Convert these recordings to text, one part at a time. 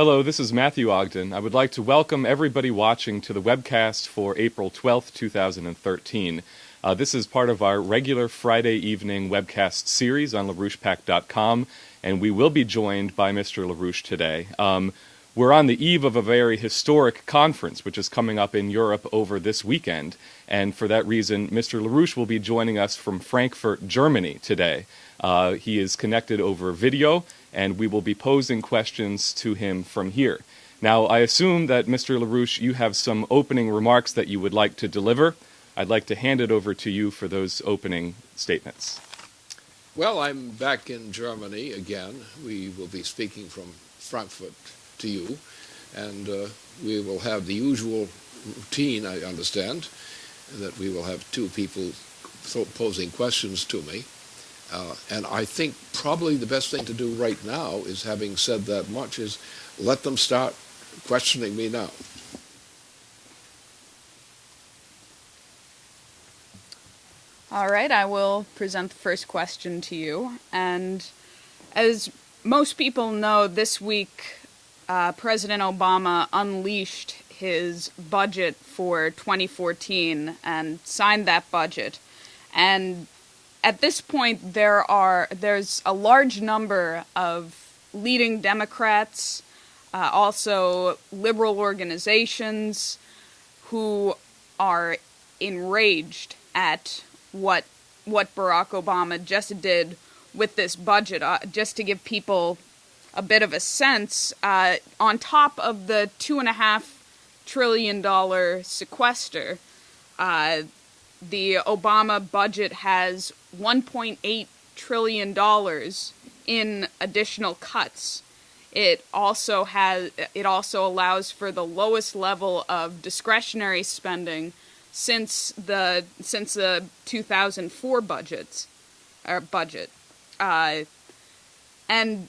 Hello, this is Matthew Ogden. I would like to welcome everybody watching to the webcast for April 12th, 2013. This is part of our regular Friday evening webcast series on LaRouchePAC.com, and we will be joined by Mr. LaRouche today. We're on the eve of a very historic conference, which is coming up in Europe over this weekend, and for that reason, Mr. LaRouche will be joining us from Frankfurt, Germany today. He is connected over video, and we will be posing questions to him from here. Now, I assume that, Mr. LaRouche, you have some opening remarks that you would like to deliver. I'd like to hand it over to you for those opening statements. Well, I'm back in Germany again. We will be speaking from Frankfurt to you, and we will have the usual routine, I understand, that we will have two people posing questions to me. And I think probably the best thing to do right now is, having said that much, is let them start questioning me now. All right, I will present the first question to you. And as most people know, this week President Obama unleashed his budget for 2014 and signed that budget. And at this point, there's a large number of leading Democrats, also liberal organizations, who are enraged at what Barack Obama just did with this budget. Just to give people a bit of a sense, on top of the $2.5 trillion sequester, the Obama budget has $1.8 trillion in additional cuts. It also allows for the lowest level of discretionary spending since the 2004 budget. And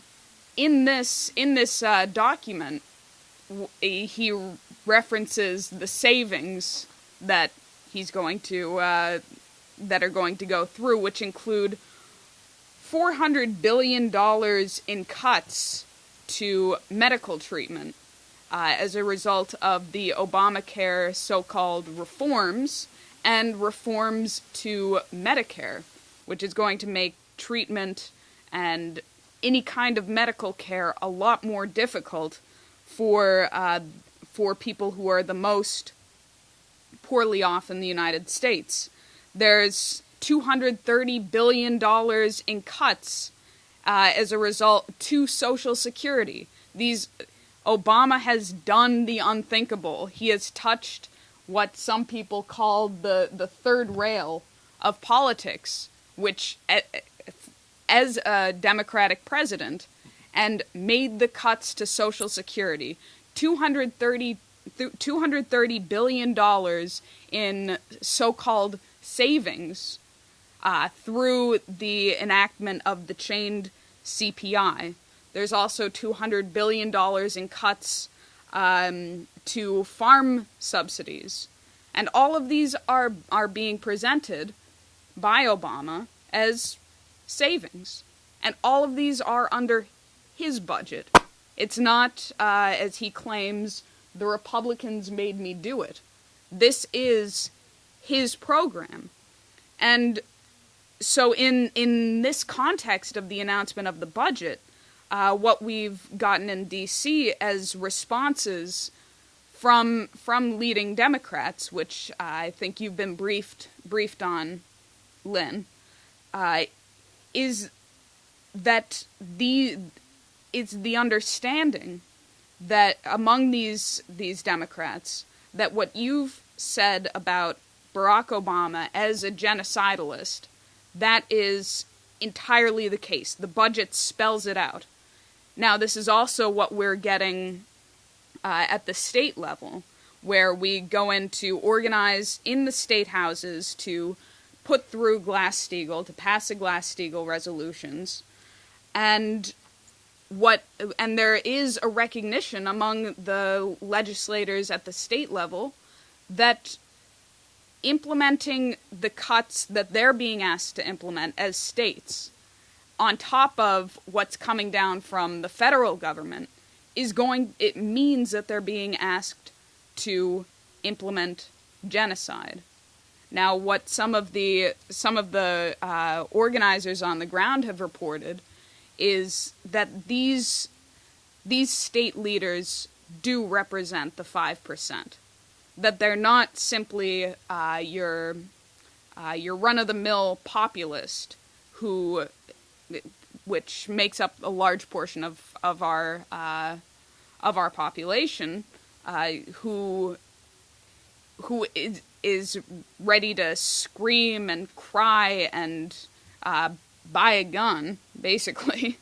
in this document, he references the savings that he's going to that are going to go through, which include $400 billion in cuts to medical treatment as a result of the Obamacare so-called reforms, and reforms to Medicare, which is going to make treatment and any kind of medical care a lot more difficult for people who are the most poorly off in the United States. There's $230 billion in cuts as a result to Social Security. Obama has done the unthinkable. He has touched what some people call the third rail of politics, which, as a Democratic president, and made the cuts to Social Security. $230 billion in so-called savings through the enactment of the chained CPI. There's also $200 billion in cuts to farm subsidies. And all of these are being presented by Obama as savings. And all of these are under his budget. It's not, as he claims, the Republicans made me do it. This is his program. And so in this context of the announcement of the budget, what we've gotten in D.C. as responses from leading Democrats, which I think you've been briefed on, Lynn, is that it's the understanding that among these Democrats that what you've said about Barack Obama as a genocidalist, that is entirely the case. The budget spells it out. Now, this is also what we're getting at the state level, where we go in to organize in the state houses to put through Glass-Steagall, to pass the Glass-Steagall resolutions, and there is a recognition among the legislators at the state level that implementing the cuts that they're being asked to implement as states, on top of what's coming down from the federal government, it means that they're being asked to implement genocide. Now, what some of the organizers on the ground have reported is that these state leaders do represent the 5%. That they're not simply your run-of-the-mill populist which makes up a large portion of our population, who is ready to scream and cry and buy a gun, basically.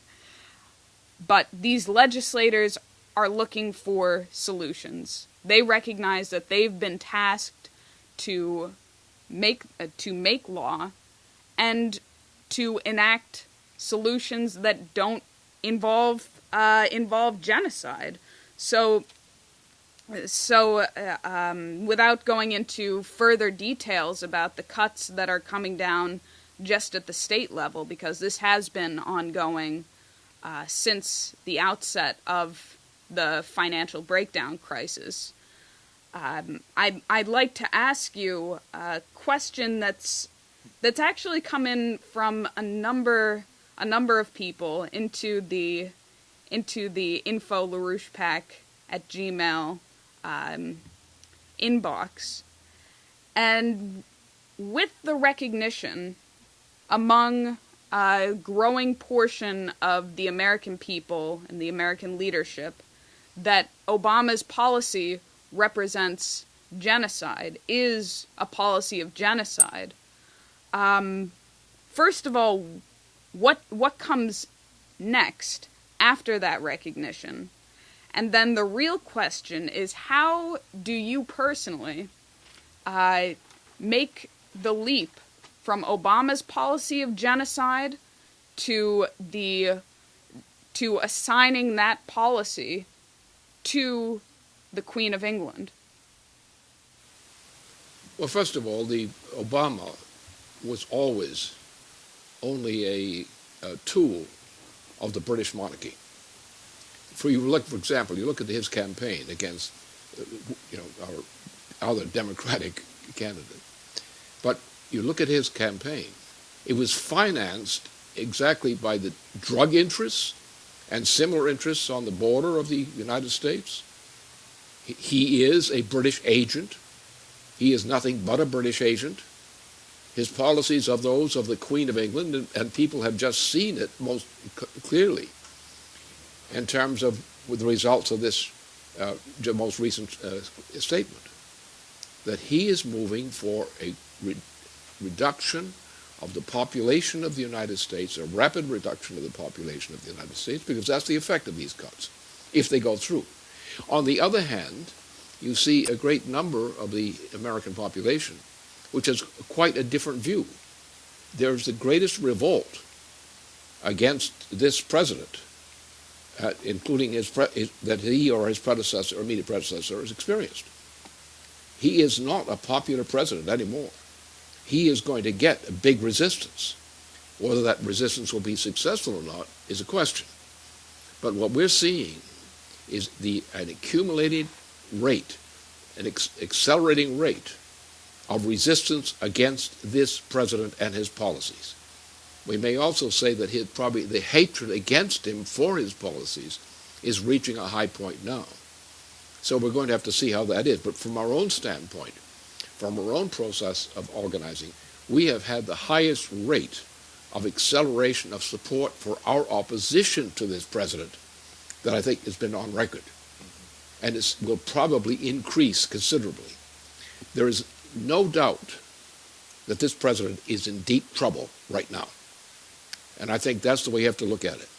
But these legislators are looking for solutions. They recognize that they've been tasked to make law and to enact solutions that don't involve genocide. So without going into further details about the cuts that are coming down just at the state level, because this has been ongoing since the outset of the financial breakdown crisis, I'd like to ask you a question that's actually come in from a number of people into the info LaRouche Pack at Gmail inbox, and with the recognition among a growing portion of the American people and the American leadership that Obama's policy represents genocide, is a policy of genocide. First of all, what comes next after that recognition? And then the real question is, how do you personally make the leap from Obama's policy of genocide to assigning that policy to the Queen of England? Well, first of all, Obama was always only a tool of the British monarchy. For example, you look at his campaign against, our other Democratic candidate. But you look at his campaign, it was financed exactly by the drug interests and similar interests on the border of the United States. He is a British agent. He is nothing but a British agent. His policies are those of the Queen of England, and people have just seen it most clearly in terms of the results of this most recent statement, that he is moving for a reduction of the population of the United States, a rapid reduction of the population of the United States, because that's the effect of these cuts, if they go through. On the other hand, you see a great number of the American population which has quite a different view. There's the greatest revolt against this president, including that he or his predecessor or immediate predecessor has experienced. He is not a popular president anymore. He is going to get a big resistance. Whether that resistance will be successful or not is a question. But what we're seeing is an accumulated rate, an accelerating rate of resistance against this president and his policies. We may also say that probably the hatred against him for his policies is reaching a high point now. So we're going to have to see how that is. But from our own standpoint, from our own process of organizing, we have had the highest rate of acceleration of support for our opposition to this president that I think has been on record. And it will probably increase considerably. There is no doubt that this president is in deep trouble right now. And I think that's the way you have to look at it.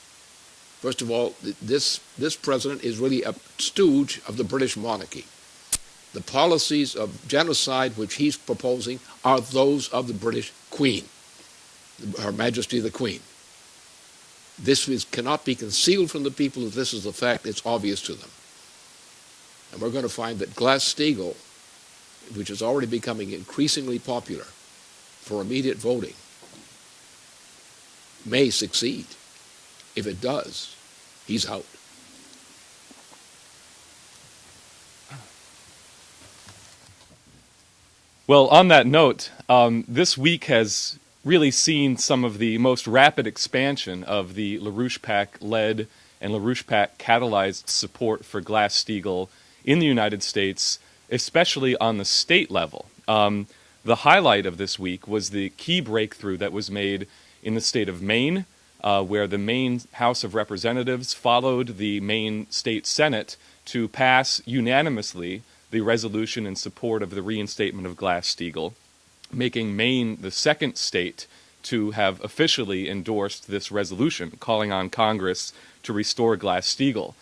First of all, this president is really a stooge of the British monarchy. The policies of genocide which he's proposing are those of the British Queen, Her Majesty the Queen. This cannot be concealed from the people that this is the fact. It's obvious to them. And we're going to find that Glass-Steagall, which is already becoming increasingly popular for immediate voting, may succeed. If it does, he's out. Well, on that note, this week has really seen some of the most rapid expansion of the LaRouche PAC led and LaRouche PAC catalyzed support for Glass-Steagall in the United States, especially on the state level. The highlight of this week was the key breakthrough that was made in the state of Maine, where the Maine House of Representatives followed the Maine State Senate to pass unanimously the resolution in support of the reinstatement of Glass-Steagall, making Maine the second state to have officially endorsed this resolution, calling on Congress to restore Glass-Steagall,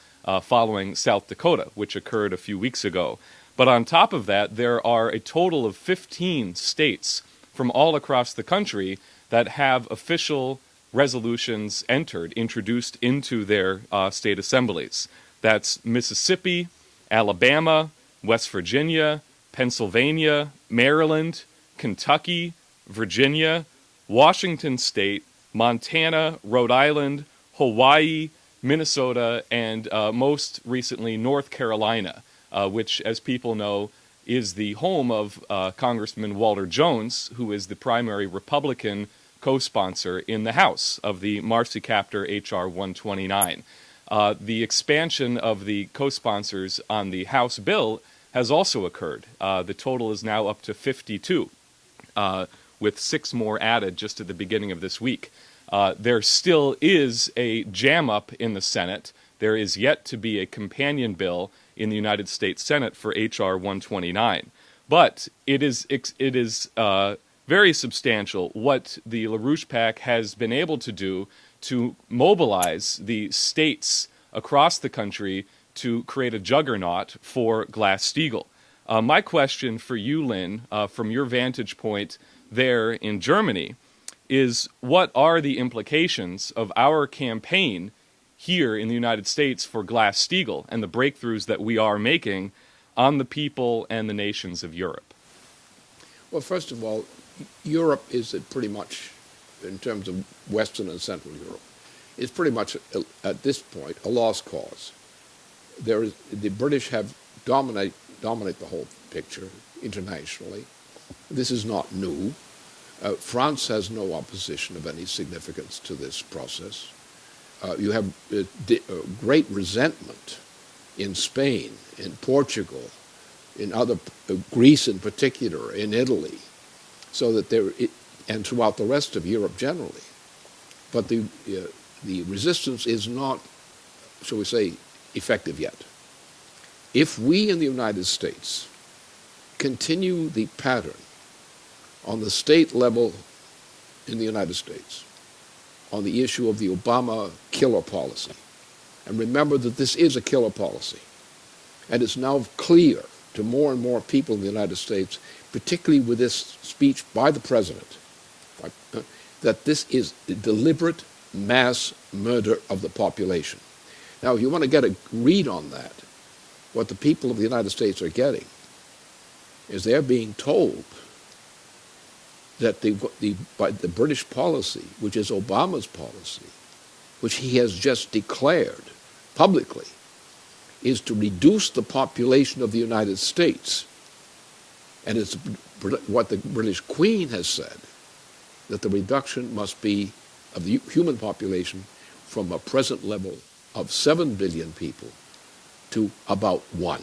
following South Dakota, which occurred a few weeks ago. But on top of that, there are a total of 15 states from all across the country that have official resolutions introduced into their state assemblies. That's Mississippi, Alabama, West Virginia, Pennsylvania, Maryland, Kentucky, Virginia, Washington State, Montana, Rhode Island, Hawaii, Minnesota, and most recently North Carolina, which, as people know, is the home of Congressman Walter Jones, who is the primary Republican co-sponsor in the House of the Marcy Kaptur H.R. 129. The expansion of the co-sponsors on the House bill has also occurred. The total is now up to 52, with 6 more added just at the beginning of this week. There still is a jam-up in the Senate. There is yet to be a companion bill in the United States Senate for H.R. 129. But it is very substantial what the LaRouche PAC has been able to do to mobilize the states across the country to create a juggernaut for Glass-Steagall. My question for you, Lynn, from your vantage point there in Germany, is what are the implications of our campaign here in the United States for Glass-Steagall and the breakthroughs that we are making on the people and the nations of Europe? Well, first of all, Europe is pretty much, in terms of Western and Central Europe, is pretty much, at this point, a lost cause. The British have dominate the whole picture internationally. This is not new. France has no opposition of any significance to this process. You have great resentment in Spain, in Portugal, in Greece in particular, in Italy, so that and throughout the rest of Europe generally. But the resistance is not, shall we say, effective yet. If we in the United States continue the pattern on the state level in the United States on the issue of the Obama killer policy, and remember that this is a killer policy, and it's now clear to more and more people in the United States, particularly with this speech by the president, that this is a deliberate mass murder of the population. Now, if you want to get a read on that, what the people of the United States are getting is they're being told that by the British policy, which is Obama's policy, which he has just declared publicly, is to reduce the population of the United States. And it's what the British Queen has said, that the reduction must be of the human population from a present level of 7 billion people to about 1.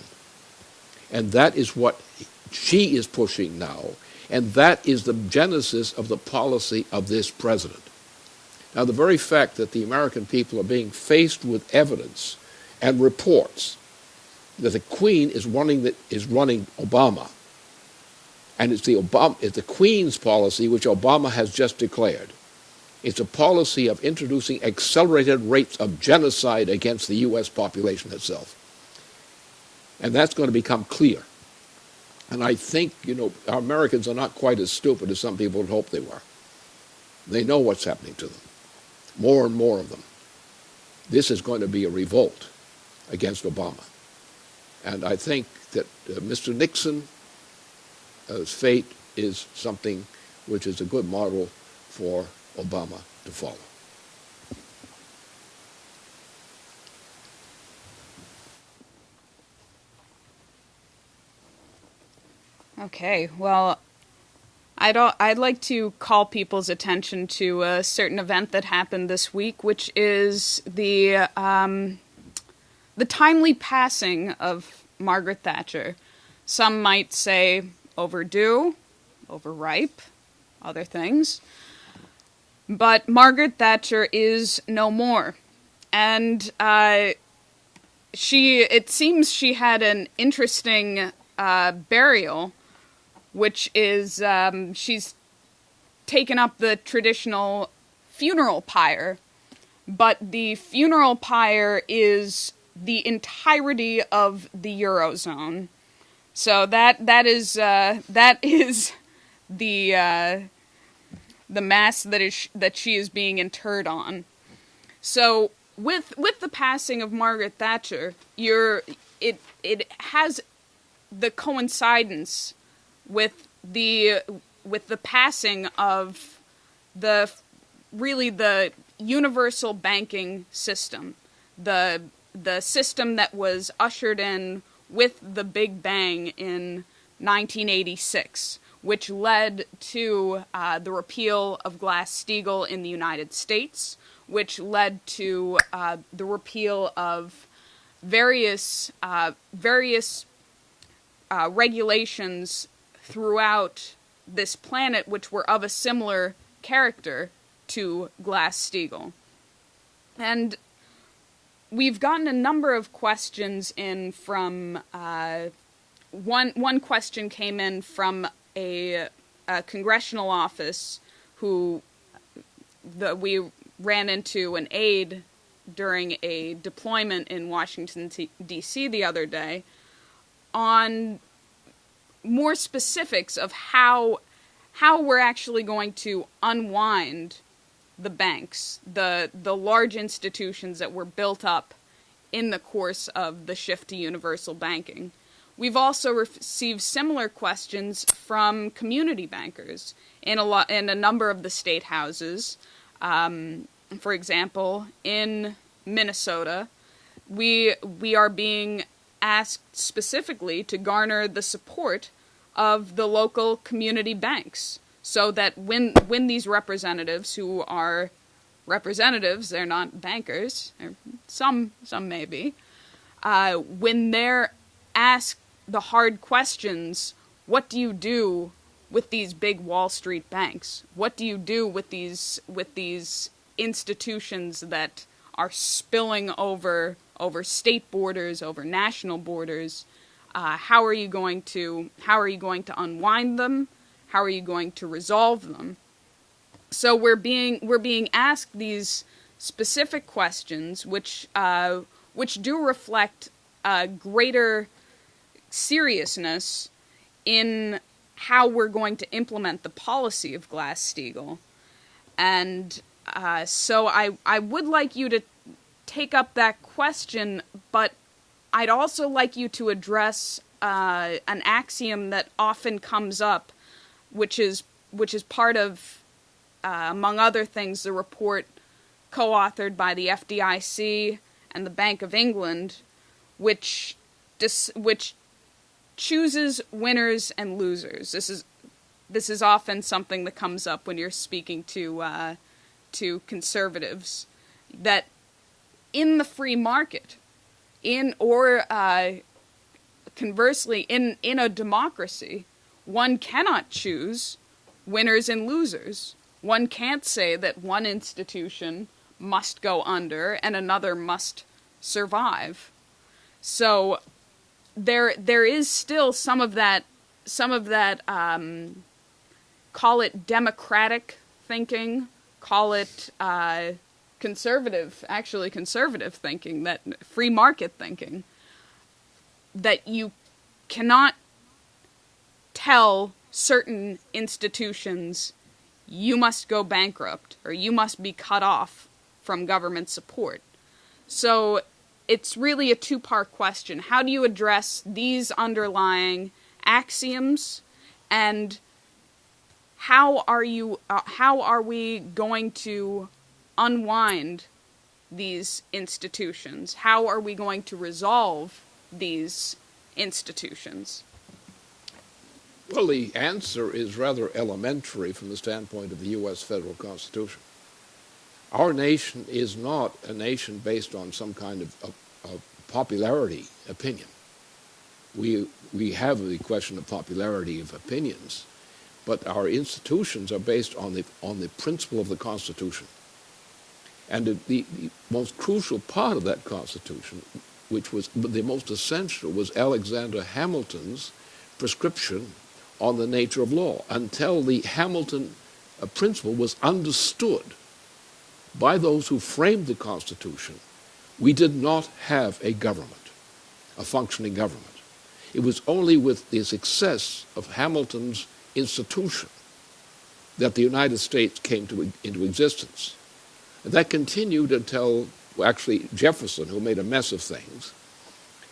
And that is what she is pushing now, and that is the genesis of the policy of this president. Now, the very fact that the American people are being faced with evidence and reports that the Queen is running Obama, and it's the Queen's policy which Obama has just declared. It's a policy of introducing accelerated rates of genocide against the U.S. population itself. And that's going to become clear. And I think, our Americans are not quite as stupid as some people would hope they were. They know what's happening to them. More and more of them. This is going to be a revolt against Obama. And I think that Mr. Nixon's fate is something which is a good model for Obama to follow. Okay, well, I'd like to call people's attention to a certain event that happened this week, which is the timely passing of Margaret Thatcher. Some might say overdue, overripe, other things. But Margaret Thatcher is no more. And it seems she had an interesting burial, which is she's taken up the traditional funeral pyre, but the funeral pyre is the entirety of the Eurozone. So that is the mass that she is being interred on. So with the passing of Margaret Thatcher, it has the coincidence with the passing of the universal banking system, the system that was ushered in with the Big Bang in 1986, which led to the repeal of Glass-Steagall in the United States, which led to the repeal of various regulations throughout this planet, which were of a similar character to Glass-Steagall. And we've gotten a number of questions in from one question came in from a congressional office who we ran into an aide during a deployment in Washington, D.C. the other day, on more specifics of how we're actually going to unwind the banks, the large institutions that were built up in the course of the shift to universal banking. We've also received similar questions from community bankers in a number of the state houses. For example, in Minnesota, we are being asked specifically to garner the support of the local community banks, so that when these representatives, who are representatives, they're not bankers, some may be, when they're asked the hard questions, what do you do with these big Wall Street banks? What do you do with these institutions that are spilling over state borders, over national borders? How are you going to unwind them? How are you going to resolve them? So we're being asked these specific questions, which do reflect greater seriousness in how we're going to implement the policy of Glass-Steagall. And so I would like you to take up that question, but I'd also like you to address an axiom that often comes up, which is part of, among other things, the report co-authored by the FDIC and the Bank of England, which chooses winners and losers. This is often something that comes up when you're speaking to conservatives, that in the free market, conversely, in a democracy, one cannot choose winners and losers. One can't say that one institution must go under and another must survive. So there is still some of that call it democratic thinking, call it conservative thinking, that free market thinking, that you cannot tell certain institutions you must go bankrupt or you must be cut off from government support. So it's really a two-part question. How do you address these underlying axioms, and how are we going to unwind these institutions? How are we going to resolve these institutions? Well, the answer is rather elementary from the standpoint of the U.S. federal Constitution. Our nation is not a nation based on some kind of popularity opinion. We have the question of popularity of opinions, but our institutions are based on the principle of the Constitution. And the most crucial part of that Constitution, which was the most essential, was Alexander Hamilton's prescription on the nature of law. Until the Hamilton principle was understood by those who framed the Constitution, we did not have a government, a functioning government. It was only with the success of Hamilton's institution that the United States came into existence. And that continued until, well, actually, Jefferson, who made a mess of things,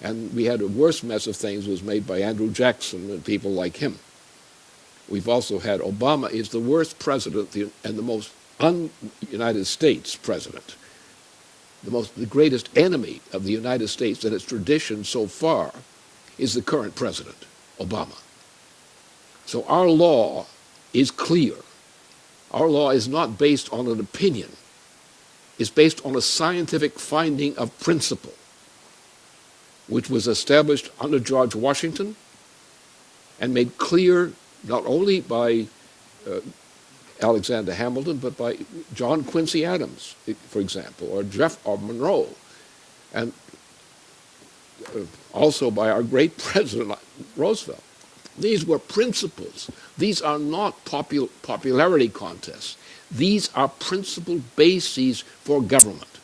and we had a worse mess of things was made by Andrew Jackson and people like him. We've also had Obama is the worst president and the most un-United States president, the greatest enemy of the United States and its tradition so far is the current president, Obama. So our law is clear. Our law is not based on an opinion. It's based on a scientific finding of principle, which was established under George Washington and made clear not only by Alexander Hamilton, but by John Quincy Adams, for example, or Monroe, and also by our great President Roosevelt. These were principles. These are not popularity contests. These are principle bases for government.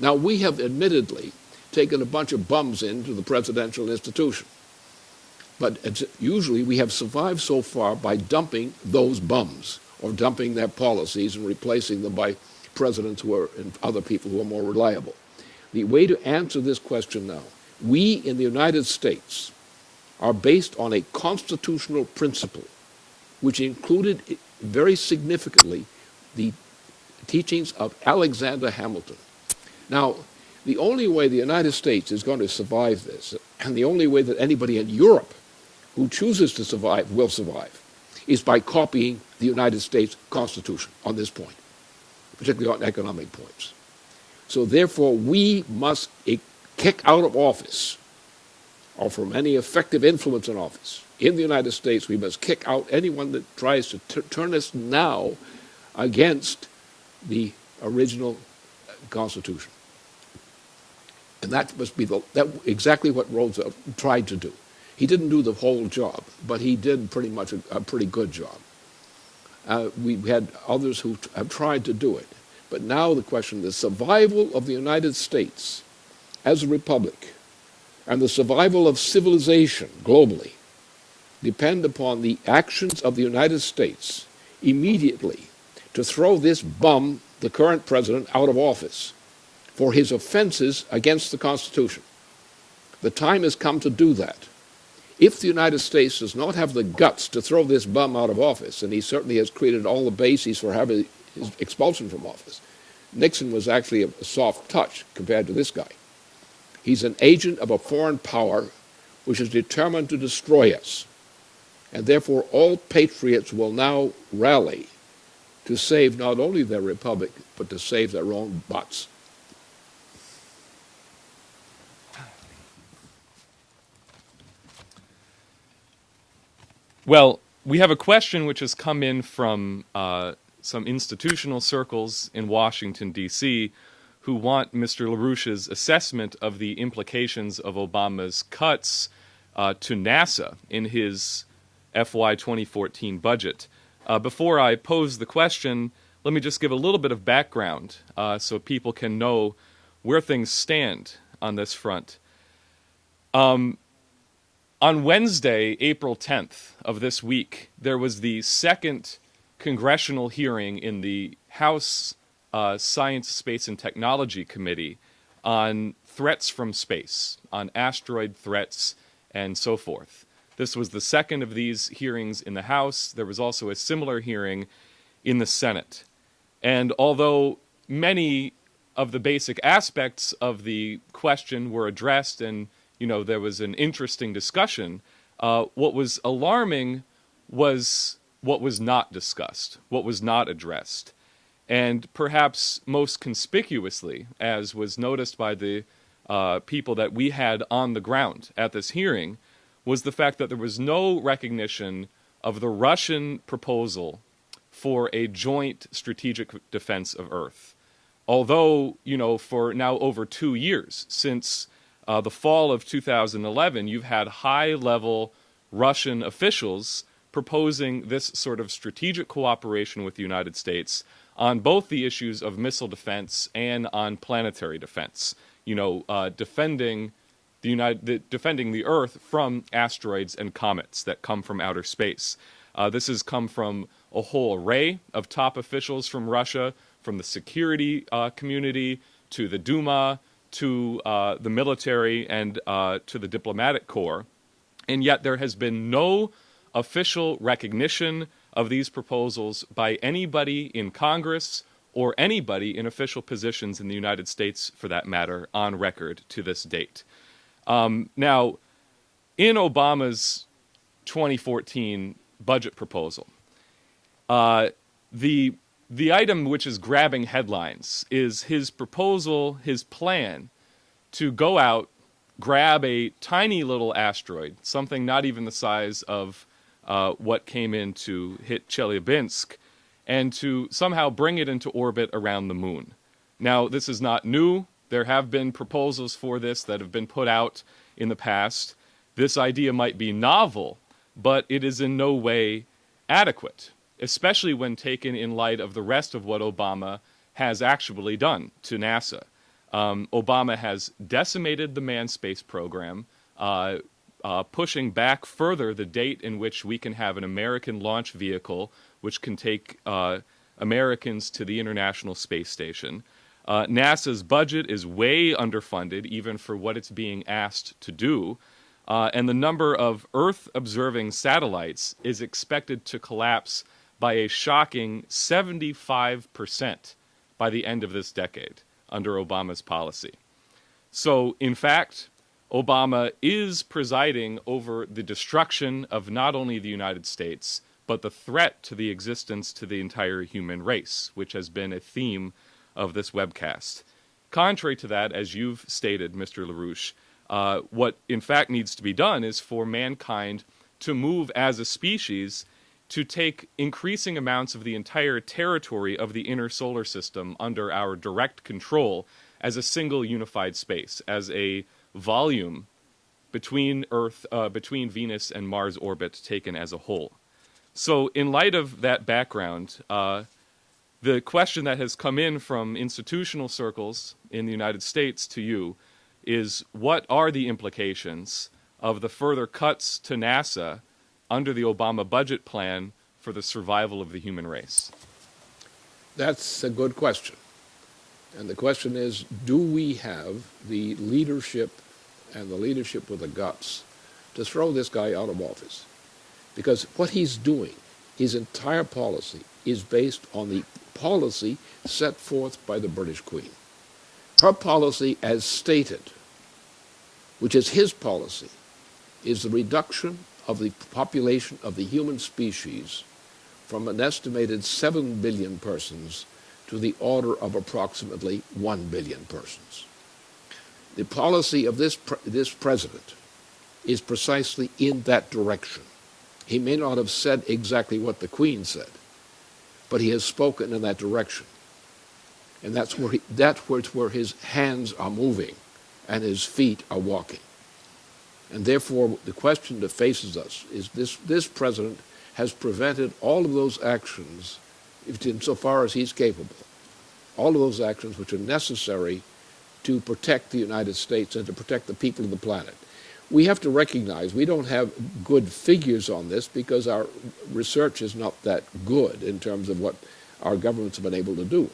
Now, we have admittedly taken a bunch of bums into the presidential institution. But usually we have survived so far by dumping those bums or dumping their policies and replacing them by presidents and other people who are more reliable. The way to answer this question now, we in the United States are based on a constitutional principle which included very significantly the teachings of Alexander Hamilton. Now, the only way the United States is going to survive this, and the only way that anybody in Europe who chooses to survive will survive, is by copying the United States Constitution on this point, particularly on economic points. So therefore, we must kick out of office, or from any effective influence in office, in the United States, we must kick out anyone that tries to turn us now against the original Constitution. And that must be exactly what Roosevelt tried to do. He didn't do the whole job, but he did pretty much a pretty good job. We had others who have tried to do it. But now the question, the survival of the United States as a republic and the survival of civilization globally depend upon the actions of the United States immediately to throw this bum, the current president, out of office for his offenses against the Constitution. The time has come to do that. If the United States does not have the guts to throw this bum out of office, and he certainly has created all the bases for having his expulsion from office, Nixon was actually a soft touch compared to this guy. He's an agent of a foreign power which is determined to destroy us. And therefore, all patriots will now rally to save not only their republic, but to save their own butts. Well, we have a question which has come in from some institutional circles in Washington, D.C., who want Mr. LaRouche's assessment of the implications of Obama's cuts to NASA in his FY 2014 budget. Before I pose the question, let me just give a little bit of background so people can know where things stand on this front. On Wednesday, April 10th of this week, there was the second congressional hearing in the House Science, Space, and Technology Committee on threats from space, on asteroid threats, and so forth. This was the second of these hearings in the House. There was also a similar hearing in the Senate. And although many of the basic aspects of the question were addressed and there was an interesting discussion, what was alarming was what was not discussed, what was not addressed. And perhaps most conspicuously, as was noticed by the people that we had on the ground at this hearing, was the fact that there was no recognition of the Russian proposal for a joint strategic defense of Earth. Although, for now over 2 years, since the fall of 2011, you've had high-level Russian officials proposing this sort of strategic cooperation with the United States on both the issues of missile defense and on planetary defense. Defending the Earth from asteroids and comets that come from outer space. This has come from a whole array of top officials from Russia, from the security community to the Duma, to the military, and to the diplomatic corps. And yet there has been no official recognition of these proposals by anybody in Congress or anybody in official positions in the United States, for that matter, on record to this date. Now, in Obama's 2014 budget proposal, the item which is grabbing headlines is his proposal, his plan to go out, grab a tiny little asteroid, something not even the size of what came in to hit Chelyabinsk, and to somehow bring it into orbit around the moon. Now, this is not new. There have been proposals for this that have been put out in the past. This idea might be novel, but it is in no way adequate, especially when taken in light of the rest of what Obama has actually done to NASA. Obama has decimated the manned space program, pushing back further the date in which we can have an American launch vehicle which can take Americans to the International Space Station. NASA's budget is way underfunded, even for what it's being asked to do. And the number of Earth-observing satellites is expected to collapse by a shocking 75% by the end of this decade under Obama's policy. So, in fact, Obama is presiding over the destruction of not only the United States, but the threat to the existence to the entire human race, which has been a theme of this webcast. Contrary to that, as you've stated, Mr. LaRouche, what in fact needs to be done is for mankind to move as a species to take increasing amounts of the entire territory of the inner solar system under our direct control as a single unified space, as a volume between Venus and Mars orbit taken as a whole. So in light of that background, the question that has come in from institutional circles in the United States to you is, what are the implications of the further cuts to NASA under the Obama budget plan for the survival of the human race? That's a good question. And the question is, do we have the leadership and the leadership with the guts to throw this guy out of office? Because what he's doing, his entire policy, is based on the policy set forth by the British Queen. Her policy, as stated, which is his policy, is the reduction of the population of the human species from an estimated 7 billion persons to the order of approximately 1 billion persons. The policy of this president is precisely in that direction. He may not have said exactly what the Queen said, but he has spoken in that direction. And that's where his hands are moving and his feet are walking. And therefore, the question that faces us is this president has prevented all of those actions, insofar as he's capable, all of those actions which are necessary to protect the United States and to protect the people of the planet. We have to recognize we don't have good figures on this because our research is not that good in terms of what our governments have been able to do.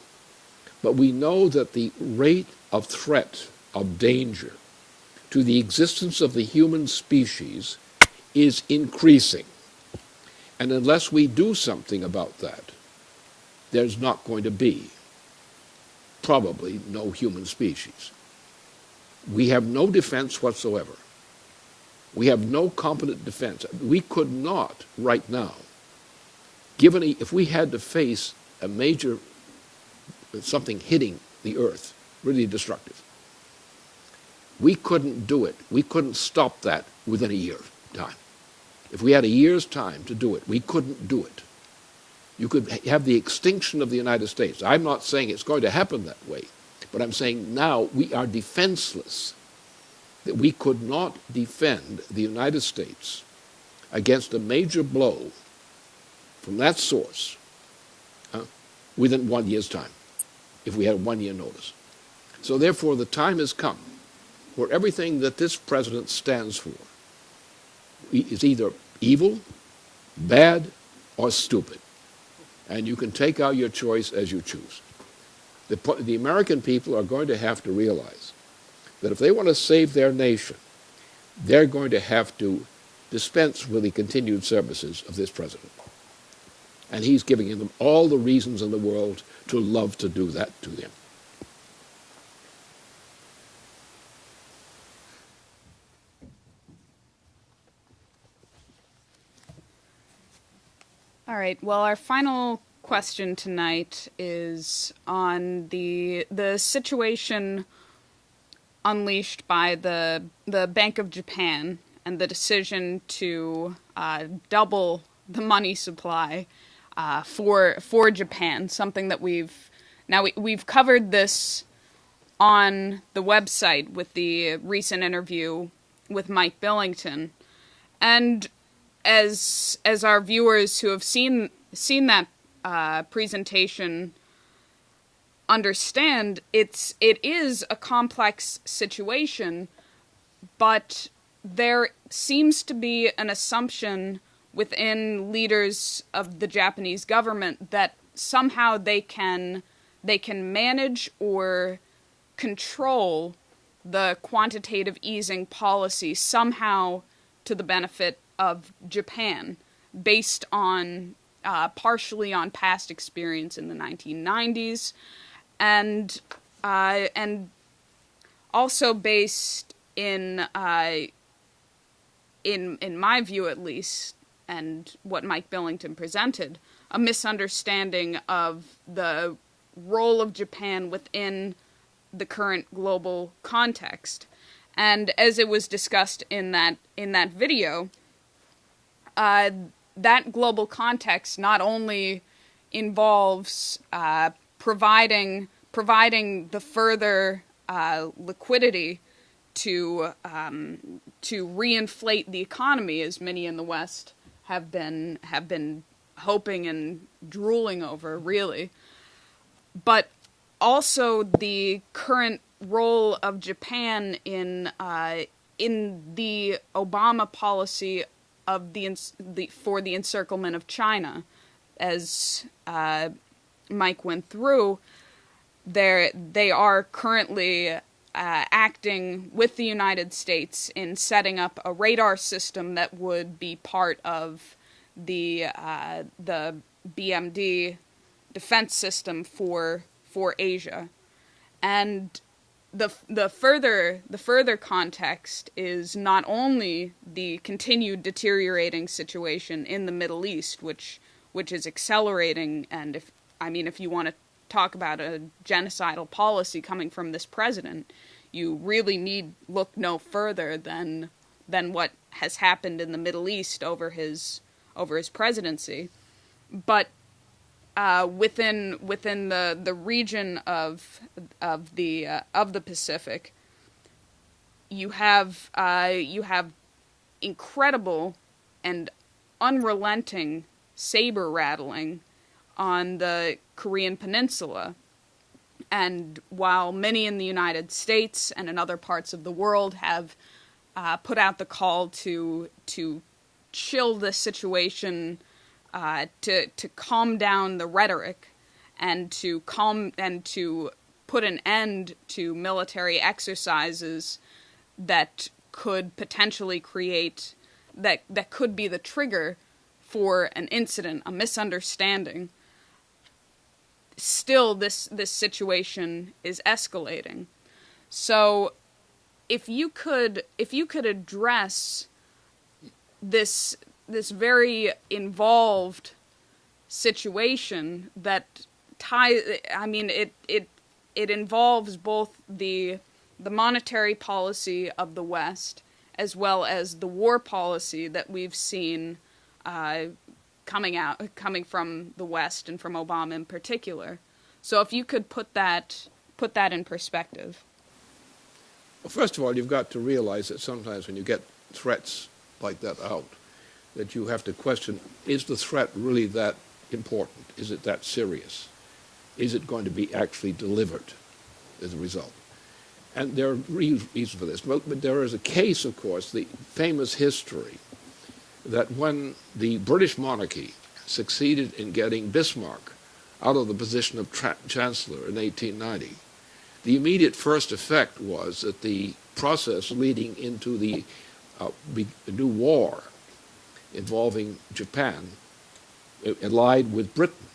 But we know that the rate of threat, of danger, to the existence of the human species is increasing. And unless we do something about that, there's not going to be probably no human species. We have no defense whatsoever. We have no competent defense. We could not, right now, if we had to face a major, something hitting the Earth, really destructive, we couldn't do it. We couldn't stop that within a year's time. If we had a year's time to do it, we couldn't do it. You could have the extinction of the United States. I'm not saying it's going to happen that way, but I'm saying now we are defenseless, that we could not defend the United States against a major blow from that source within 1 year's time, if we had a 1 year notice. So therefore, the time has come where everything that this president stands for is either evil, bad, or stupid. And you can take out your choice as you choose. The American people are going to have to realize that if they want to save their nation, they're going to have to dispense with the continued services of this president. And he's giving them all the reasons in the world to love to do that to them. All right. Well, our final question tonight is on the situation unleashed by the Bank of Japan and the decision to double the money supply for Japan. Something that we've covered this on the website with the recent interview with Mike Billington, and as our viewers who have seen that presentation understand, it is a complex situation, but there seems to be an assumption within leaders of the Japanese government that somehow they can manage or control the quantitative easing policy somehow to the benefit of Japan, based on partially on past experience in the 1990s, and also based in my view at least, and what Mike Billington presented, a misunderstanding of the role of Japan within the current global context. And as it was discussed in that video, that global context not only involves providing the further liquidity to reinflate the economy, as many in the West have been hoping and drooling over, really, but also the current role of Japan in the Obama policy of for the encirclement of China, as Mike went through. They are currently acting with the United States in setting up a radar system that would be part of the BMD defense system for Asia. And the further context is not only the continued deteriorating situation in the Middle East, which is accelerating, and if you want to talk about a genocidal policy coming from this president, you really need look no further than what has happened in the Middle East over his presidency. But within the region of the Pacific, you have incredible and unrelenting saber rattling on the Korean Peninsula. And while many in the United States and in other parts of the world have put out the call to chill the situation, to calm down the rhetoric, and to put an end to military exercises that could potentially create that could be the trigger for an incident, a misunderstanding. Still, this situation is escalating. So, if you could address this very involved situation that it involves both the monetary policy of the West as well as the war policy that we've seen coming from the West and from Obama in particular. So if you could put that in perspective. Well, first of all, you've got to realize that sometimes when you get threats like that out, that you have to question, is the threat really that important? Is it that serious? Is it going to be actually delivered as a result? And there are reasons for this. But there is a case, of course, the famous history that when the British monarchy succeeded in getting Bismarck out of the position of Chancellor in 1890, the immediate first effect was that the process leading into the new war involving Japan allied with Britain.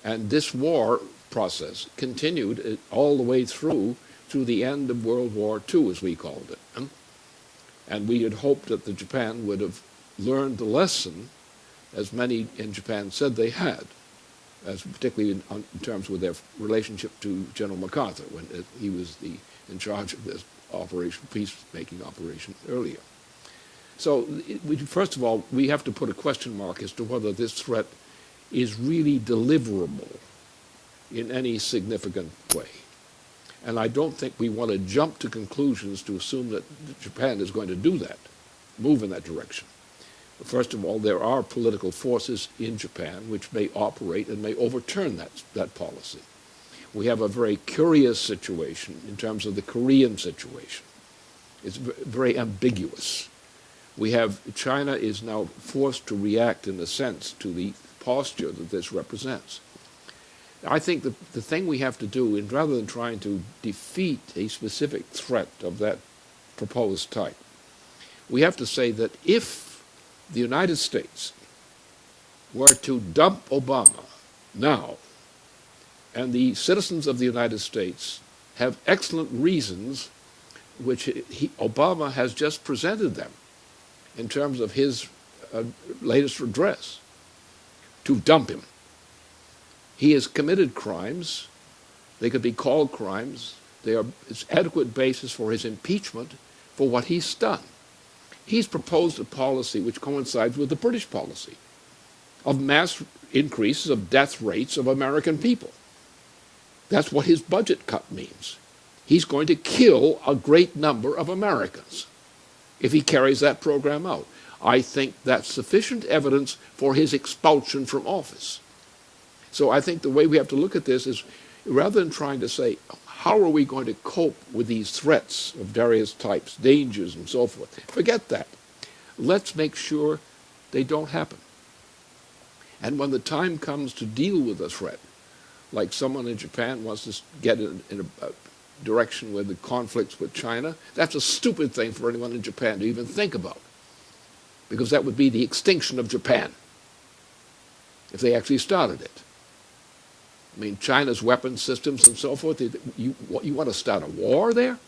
And this war process continued all the way through the end of World War II, as we called it. And we had hoped that Japan would have learned the lesson, as many in Japan said they had, as particularly in terms with their relationship to General MacArthur when he was in charge of this peacemaking operation earlier. So, first of all, we have to put a question mark as to whether this threat is really deliverable in any significant way. And I don't think we want to jump to conclusions to assume that Japan is going to do that, move in that direction. First of all, there are political forces in Japan which may operate and may overturn that policy. We have a very curious situation in terms of the Korean situation. It's very ambiguous. We have China is now forced to react, in a sense, to the posture that this represents. I think the thing we have to do, rather than trying to defeat a specific threat of that proposed type, we have to say that if the United States were to dump Obama now, and the citizens of the United States have excellent reasons which Obama has just presented them in terms of his latest address, to dump him. He has committed crimes. They could be called crimes. They are adequate basis for his impeachment for what he's done. He's proposed a policy which coincides with the British policy of mass increases of death rates of American people. That's what his budget cut means. He's going to kill a great number of Americans if he carries that program out. I think that's sufficient evidence for his expulsion from office. So I think the way we have to look at this is, rather than trying to say, how are we going to cope with these threats of various types, dangers and so forth, forget that. Let's make sure they don't happen. And when the time comes to deal with a threat, like someone in Japan wants to get in a direction with the conflicts with China, that's a stupid thing for anyone in Japan to even think about, because that would be the extinction of Japan if they actually started it. I mean, China's weapons systems and so forth, you want to start a war there?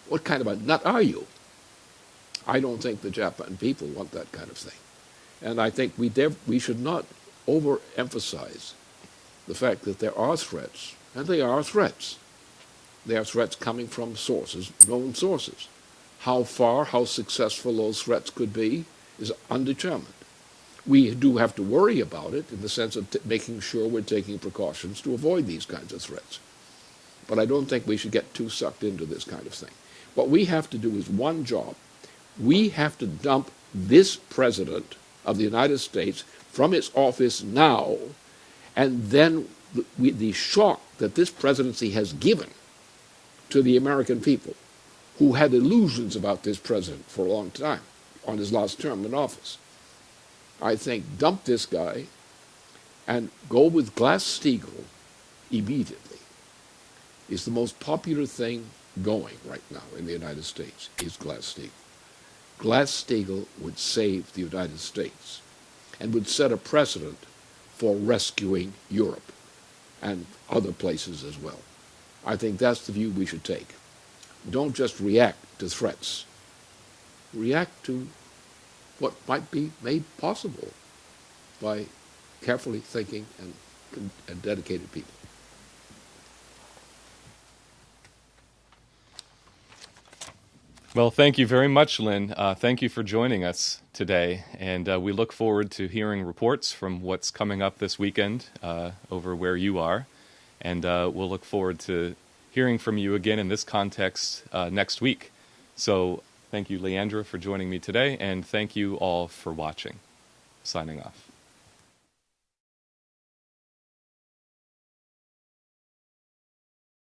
What kind of a nut are you? I don't think the Japan people want that kind of thing. And I think we should not overemphasize the fact that there are threats, and they are threats. They are threats coming from sources, known sources. How far, how successful those threats could be is undetermined. We do have to worry about it in the sense of making sure we're taking precautions to avoid these kinds of threats. But I don't think we should get too sucked into this kind of thing. What we have to do is one job. We have to dump this president of the United States from his office now, and then the shock that this presidency has given to the American people, who had illusions about this president for a long time on his last term in office. I think dump this guy and go with Glass-Steagall immediately is the most popular thing going right now in the United States, is Glass-Steagall. Glass-Steagall would save the United States and would set a precedent for rescuing Europe and other places as well. I think that's the view we should take. Don't just react to threats. React to what might be made possible by carefully thinking and dedicated people. Well, thank you very much, Lynn. Thank you for joining us today, and we look forward to hearing reports from what's coming up this weekend over where you are, and we'll look forward to hearing from you again in this context next week. So thank you, Leandra, for joining me today, and thank you all for watching. Signing off.